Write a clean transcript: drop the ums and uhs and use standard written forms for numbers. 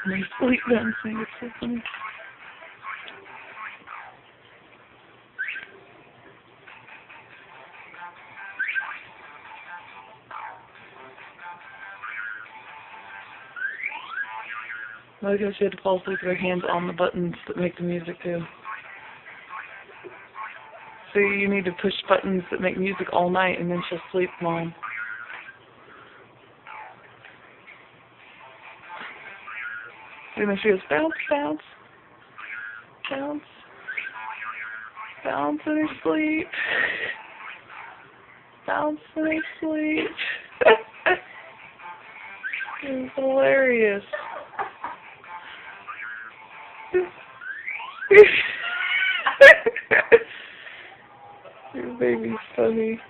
My sleep dancing, it's so funny. I like how she had to fall asleep with her hands on the buttons that make the music too. So you need to push buttons that make music all night and then she'll sleep, Mom. And then she goes, bounce, bounce, bounce, bounce in her sleep, bounce in her sleep. It's hilarious. Your baby's funny.